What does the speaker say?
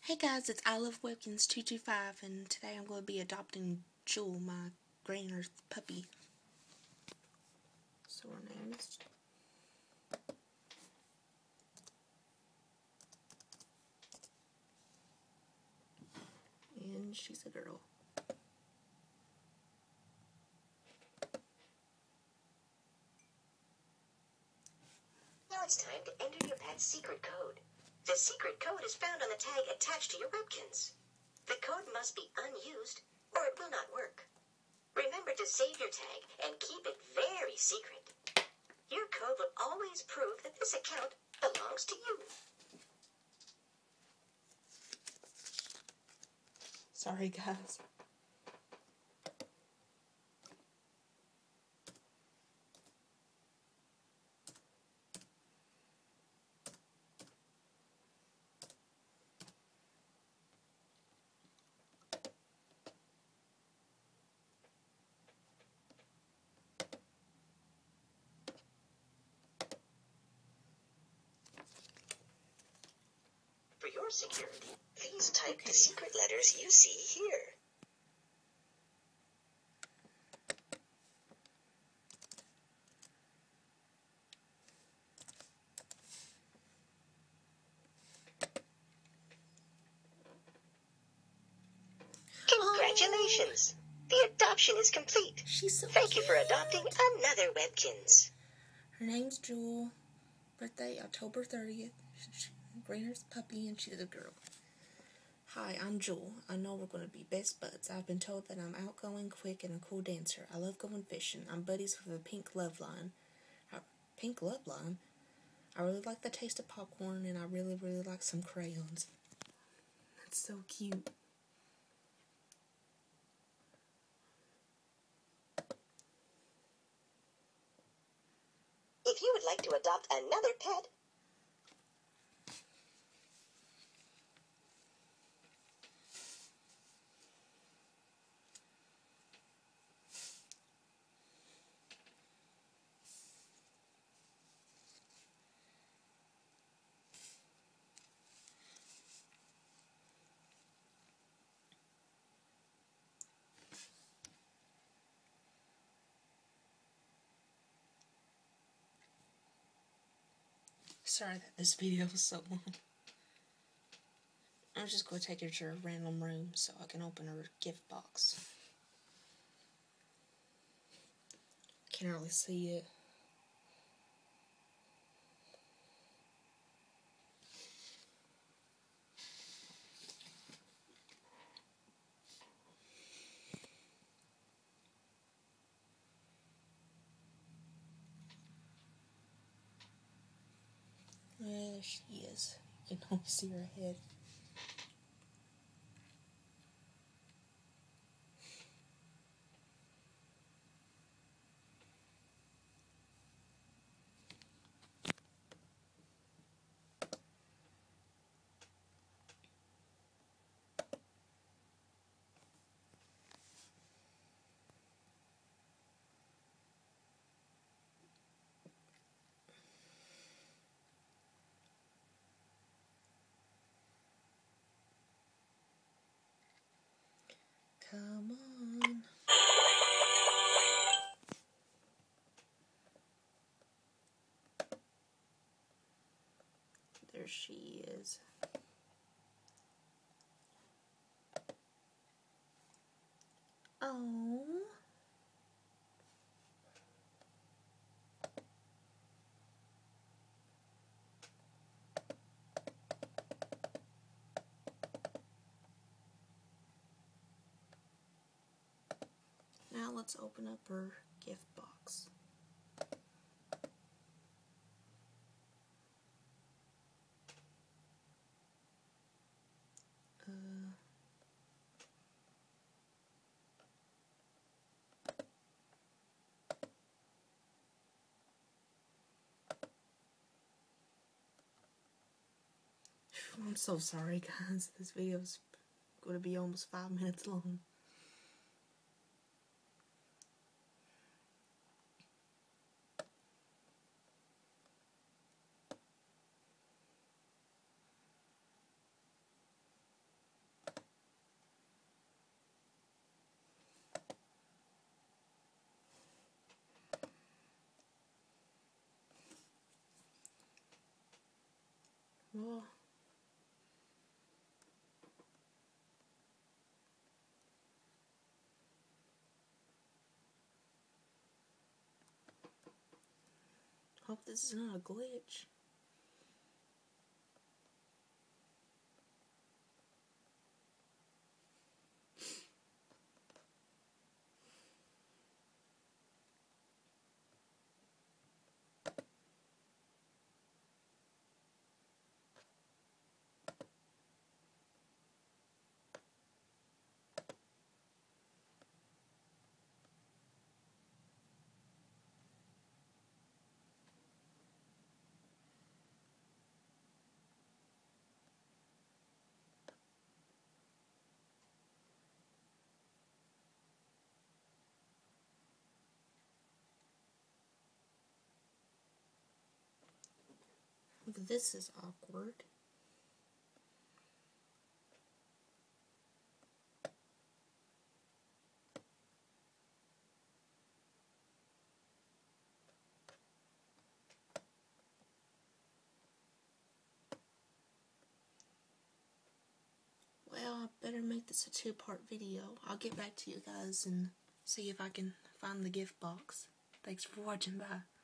Hey guys, it's I Love Webkins 225, and today I'm going to be adopting Jewel, my green earth puppy. So her name is... and she's a girl. Now it's time to enter your pet's secret code. The secret code is found on the tag attached to your Webkins. The code must be unused, or it will not work. Remember to save your tag and keep it very secret. Your code will always prove that this account belongs to you. Sorry guys. For your security, please type the secret letters you see here. Congratulations! The adoption is complete. She's so Thank you cute. for adopting another Webkins. Her name's Jewel. Birthday October 30th. Green earth puppy, and she's a girl. Hi, I'm Jewel. I know we're going to be best buds. I've been told that I'm outgoing, quick, and a cool dancer. I love going fishing. I'm buddies with a pink love line. Pink love line? I really like the taste of popcorn, and I really, really like some crayons. That's so cute. If you would like to adopt another pet, Sorry that this video was so long. I'm just going to take her to a random room so I can open her gift box. Can't really see it. There she is. You can only see her head. Come on. There she is. Oh. Now let's open up her gift box. I'm so sorry guys, this video is going to be almost 5 minutes long. Well, hope this is not a glitch. This is awkward. Well, I better make this a 2-part video. I'll get back to you guys and see if I can find the gift box. Thanks for watching. Bye.